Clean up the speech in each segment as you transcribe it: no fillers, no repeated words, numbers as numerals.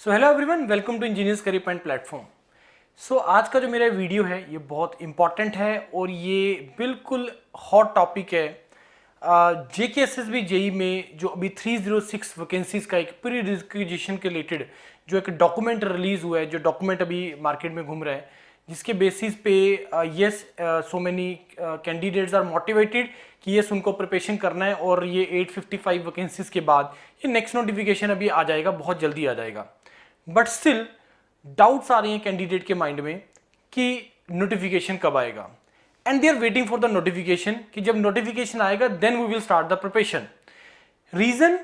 So hello everyone, welcome to engineers career point platform. So आज का जो मेरा वीडियो है ये बहुत इंपॉर्टेंट है और ये बिल्कुल हॉट टॉपिक है। JKSSB जेई में जो अभी 306 वैकेंसीज का एक प्री रिक्विजिशन के रिलेटेड जो एक डॉक्यूमेंट रिलीज हुआ है, जो डॉक्यूमेंट अभी मार्केट में घूम रहा है, जिसके बेसिस पे yes so many candidates are motivated कि यस उनको प्रिपरेशन करना है और ये 855 वैकेंसीज के बाद ये नेक्स्ट नोटिफिकेशन अभी आ जाएगा, बहुत जल्दी आ जाएगा। बट स्टिल डाउट्स आ रही हैं कैंडिडेट के माइंड में कि नोटिफिकेशन कब आएगा, and they are waiting for the notification कि जब नोटिफिकेशन आएगा then we will start the preparation. Reason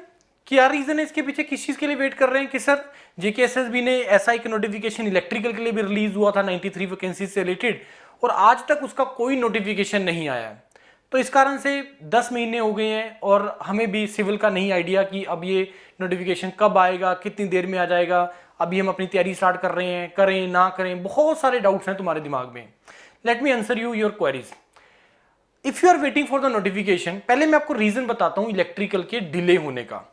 क्या रीजन है इसके पीछे, किस चीज के लिए वेट कर रहे हैं कि सर JKSSB ने ऐसा एक नोटिफिकेशन इलेक्ट्रिकल के लिए भी रिलीज हुआ था 93 वैकेंसी से रिलेटेड और आज तक उसका कोई नोटिफिकेशन नहीं आया है। तो इस कारण से 10 महीने हो गए हैं और हमें भी सिविल का नहीं आइडिया कि अब ये नोटिफिकेशन कब आएगा, कितनी देर में आ जाएगा। अभी हम अपनी तैयारी स्टार्ट कर रहे हैं, करें ना करें, बहुत सारे डाउट्स हैं तुम्हारे दिमाग में। Let me answer you your queries. If you are waiting for the notification, पहले मैं आपको रीजन बताता हूं इलेक्ट्रिकल के डिले होने का।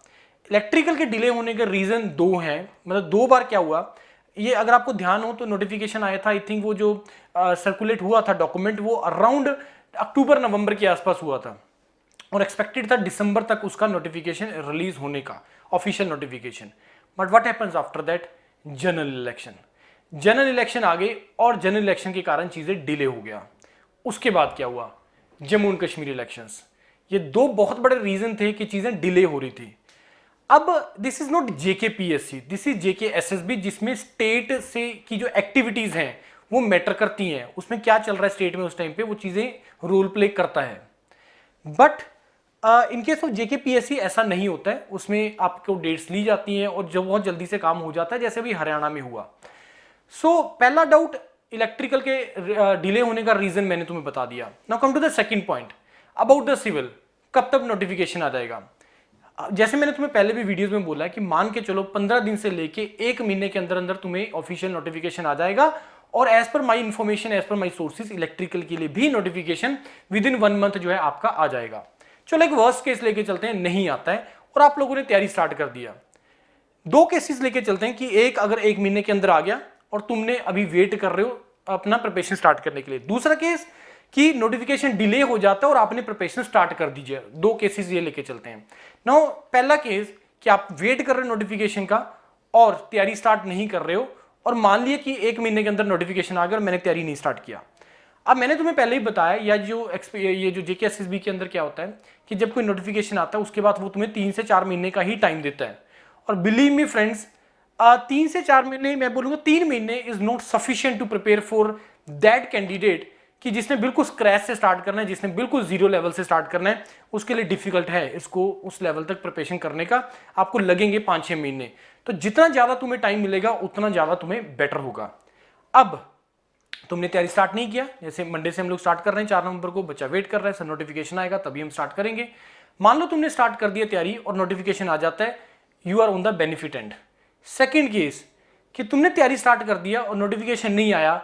इलेक्ट्रिकल के डिले होने का रीजन दो हैं, मतलब दो बार क्या हुआ ये अगर आपको ध्यान हो तो नोटिफिकेशन आया था, आई थिंक वो जो सर्कुलेट हुआ था डॉक्यूमेंट वो अराउंड अक्टूबर नवंबर के आसपास हुआ था और एक्सपेक्टेड था दिसंबर तक उसका नोटिफिकेशन रिलीज होने का, official notification. But what happens after that, general election आ गए और जनरल इलेक्शन के कारण चीजें डिले हो गया। उसके बाद क्या हुआ, जम्मू एंड कश्मीर इलेक्शंस। ये दो बहुत बड़े रीजन थे कि चीजें डिले हो रही थी। अब this is not JKPSC, this is JKSSB, जिसमें स्टेट से की जो एक्टिविटीज हैं वो मैटर करती हैं, उसमें क्या चल रहा है स्टेट में उस टाइम पे वो चीजें रोल प्ले करता है। But in case of JKPSC ऐसा नहीं होता है, उसमें आपको डेट्स ली जाती हैं और जो बहुत जल्दी से काम हो जाता है, जैसे अभी हरियाणा में हुआ। सो पहला डाउट इलेक्ट्रिकल के डिले होने का रीजन मैंने तुम्हें बता दिया। Now come to the second point about the civil, कब तक नोटिफिकेशन आ जाएगा। जैसे मैंने तुम्हें पहले भी वीडियोस में बोला है कि मान के चलो 15 दिन से लेके 1 महीने के अंदर अंदर तुम्हें ऑफिशियल नोटिफिकेशन आ जाएगा और एज पर माई इंफॉर्मेशन, एज पर माई सोर्सेज, इलेक्ट्रिकल के लिए भी नोटिफिकेशन विद इन 1 मंथ जो है आपका आ जाएगा। चलो एक वर्स्ट केस लेके चलते हैं, नहीं आता है और आप लोगों ने तैयारी स्टार्ट कर दिया। दो केसेस लेके चलते हैं कि एक अगर 1 महीने के अंदर आ गया और तुमने अभी वेट कर रहे हो अपना प्रिपरेशन स्टार्ट करने के लिए। दूसरा केस कि नोटिफिकेशन डिले हो जाता है और आपने प्रिपरेशन स्टार्ट कर दीजिए। दो केसेस ये लेके चलते हैं। नाउ पहला केस कि आप वेट कर रहे हो नोटिफिकेशन का और तैयारी स्टार्ट नहीं कर रहे हो, और मान लिया कि 1 महीने के अंदर नोटिफिकेशन आ गया और मैंने तैयारी नहीं स्टार्ट किया। अब मैंने तुम्हें पहले ही बताया या ये जो JKSSB के अंदर क्या होता है कि जब कोई नोटिफिकेशन आता है उसके बाद वो तुम्हें 3 से 4 महीने का ही टाइम देता है। और बिलीव मी फ्रेंड्स, 3 से 4 महीने, मैं बोलूंगा 3 महीने is not sufficient to prepare for that candidate कि जिसने बिल्कुल स्क्रैच से स्टार्ट करना है, जिसने बिल्कुल जीरो लेवल से स्टार्ट करना है, उसके लिए डिफिकल्ट है इसको उस लेवल तक प्रिपरेशन करने का। आपको लगेंगे 5-6 महीने। तो जितना ज्यादा तुम्हें टाइम मिलेगा उतना ज्यादा तुम्हें बेटर होगा। अब तुमने तैयारी स्टार्ट नहीं किया, जैसे मंडे से हम लोग स्टार्ट कर रहे हैं 4 नवंबर को, बच्चा वेट कर रहा है सर नोटिफिकेशन आएगा तभी हम स्टार्ट करेंगे। मान लो तुमने स्टार्ट कर दिया तैयारी और नोटिफिकेशन आ जाता है, you are on the benefit end. Second case कि तुमने तैयारी स्टार्ट कर दिया और नोटिफिकेशन नहीं आया।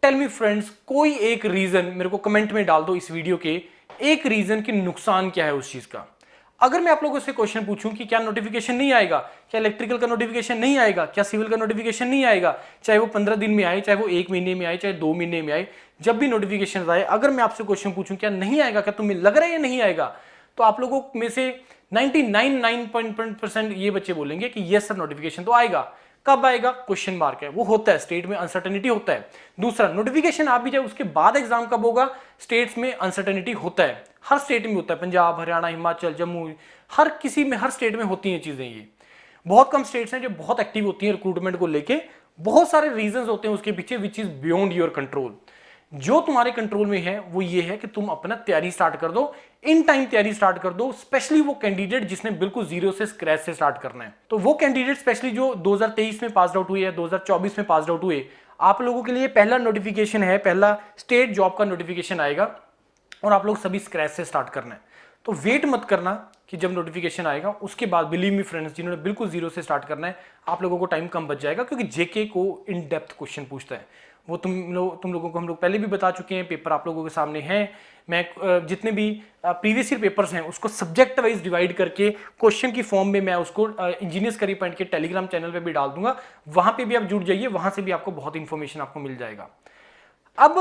टेल मी फ्रेंड्स, कोई एक रीजन मेरे को कमेंट में डाल दो इस वीडियो के, एक रीजन कि नुकसान क्या है उस चीज का। अगर मैं आप लोगों से क्वेश्चन पूछूं कि क्या नोटिफिकेशन नहीं आएगा, क्या इलेक्ट्रिकल का नोटिफिकेशन नहीं आएगा, क्या सिविल का नोटिफिकेशन नहीं आएगा, चाहे वो 15 दिन में आए, चाहे वो 1 महीने में आए, चाहे 2 महीने में आए, जब भी नोटिफिकेशन आए, अगर मैं आपसे क्वेश्चन पूछूं क्या नहीं आएगा, क्या तुम्हें लग रहा है ये नहीं आएगा, तो आप लोगों में से 99.9% ये बच्चे बोलेंगे कि यस सर नोटिफिकेशन तो आएगा। कब आएगा, क्वेश्चन मार्क है, वो होता है, स्टेट में अनसर्टेनिटी होता है। दूसरा, नोटिफिकेशन आ भी जाए उसके बाद एग्जाम कब होगा, स्टेट्स में अनसर्टेनिटी होता है, हर स्टेट में होता है, पंजाब, हरियाणा, हिमाचल, जम्मू, हर किसी में, हर स्टेट में होती हैं चीजें। ये बहुत कम स्टेट्स हैं जो बहुत एक्टिव होती हैं रिक्रूटमेंट को लेके। बहुत सारे रीजंस होते हैं उसके पीछे which is beyond your control. जो तुम्हारे कंट्रोल में है वो ये है कि तुम अपना तैयारी स्टार्ट कर दो, इन टाइम तैयारी स्टार्ट कर दो। स्पेशली वो कैंडिडेट जिसने बिल्कुल जीरो से स्क्रैच से स्टार्ट करना है, तो वो कैंडिडेट स्पेशली जो 2023 में पास आउट हुए या 2024 में पास आउट हुए, आप लोगों के लिए पहला नोटिफिकेशन है, पहला स्टेट जॉब का नोटिफिकेशन आएगा और आप लोग सभी स्क्रैच से स्टार्ट करना है। तो वेट मत करना कि जब नोटिफिकेशन आएगा उसके बाद, बिलीव मी फ्रेंड्स, जिन्होंने बिल्कुल जीरो से स्टार्ट करना है, आप लोगों को टाइम कम बच जाएगा क्योंकि JK को इन डेप्थ क्वेश्चन पूछता है। वो तुम लोगों को हम लोग पहले भी बता चुके हैं, पेपर आप लोगों के सामने है। मैं जितने भी प्रीवियस ईयर पेपर्स हैं उसको सब्जेक्ट वाइज डिवाइड करके क्वेश्चन की फॉर्म में मैं उसको इंजीनियर्स करियर पॉइंट के टेलीग्राम चैनल पे भी डाल दूंगा, वहां पे भी आप जुड़ जाइए, वहां से भी आपको बहुत इंफॉर्मेशन आपको मिल जाएगा। अब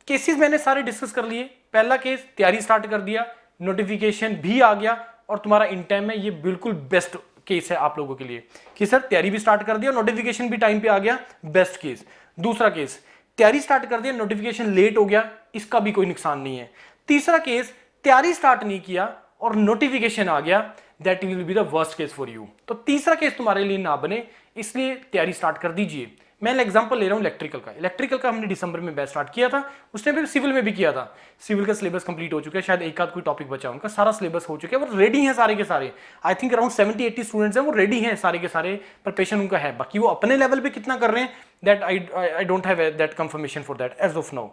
केसेस मैंने सारे डिस्कस कर लिए। पहला केस, तैयारी स्टार्ट कर दिया, नोटिफिकेशन भी आ गया और तुम्हारा इन टाइम है, ये बिल्कुल बेस्ट केस है आप लोगों के लिए कि सर तैयारी भी स्टार्ट कर दिया, नोटिफिकेशन भी टाइम पे आ गया, बेस्ट केस। दूसरा केस, तैयारी स्टार्ट कर दिया, नोटिफिकेशन लेट हो गया, इसका भी कोई नुकसान नहीं है। तीसरा केस, तैयारी स्टार्ट नहीं किया और नोटिफिकेशन आ गया, that will be the worst case for you. तो तीसरा केस तुम्हारे लिए ना बने, इसलिए तैयारी स्टार्ट कर दीजिए। मैं एग्जांपल ले रहा हूं इलेक्ट्रिकल का हमने दिसंबर में बैच स्टार्ट किया था, उसने भी सिविल में भी किया था। सिविल का सिलेबस कंप्लीट हो चुका है, शायद एक आध कोई टॉपिक बचा, उनका सारा सिलेबस हो चुका है, वो रेडी है सारे के सारे। आई थिंक अराउंड 70-80 स्टूडेंट्स हैं, वो रेडी हैं सारे के सारे, प्रिपरेशन उनका है। बाकी वो अपने लेवल पे कितना कर रहे हैं, that I don't have that confirmation for that as of now.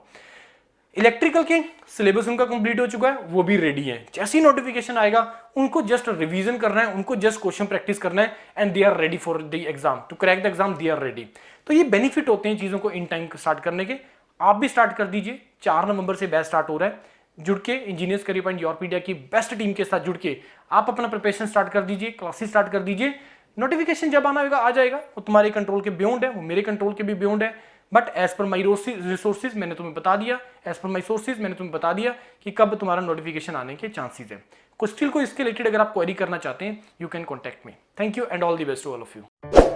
Electrical के सिलेबस उनका कंप्लीट हो चुका है, वो भी रेडी है। जैसी नोटिफिकेशन आएगा उनको जस्ट रिवीजन करना है, उनको जस्ट क्वेश्चन प्रैक्टिस करना है, and they are ready for the exam, to crack the exam they are ready. तो ये बेनिफिट होते हैं चीजों को इन टाइम स्टार्ट करने के। आप भी स्टार्ट कर दीजिए, 4 नवंबर से बैच स्टार्ट हो रहा है। जुड़ के इंजीनियर्स करियर पॉइंट योरपीडिया की बेस्ट टीम के साथ जुड़ के आप अपना प्रिपरेशन स्टार्ट कर दीजिए, क्लासेस स्टार्ट कर दीजिए। नोटिफिकेशन जब आना होगा आ जाएगा, वो तुम्हारे कंट्रोल के बियॉन्ड है, वो मेरे कंट्रोल के भी बियॉन्ड है। But as per my resources मैंने तुम्हें बता दिया, एज पर माई सोर्सेज मैंने तुम्हें बता दिया कि कब तुम्हारा नोटिफिकेशन आने के चांसेस है। कुछ स्टिल को इसके रिलेटेड अगर आप क्वेरी करना चाहते हैं, you can contact me. Thank you and all the best to all of you.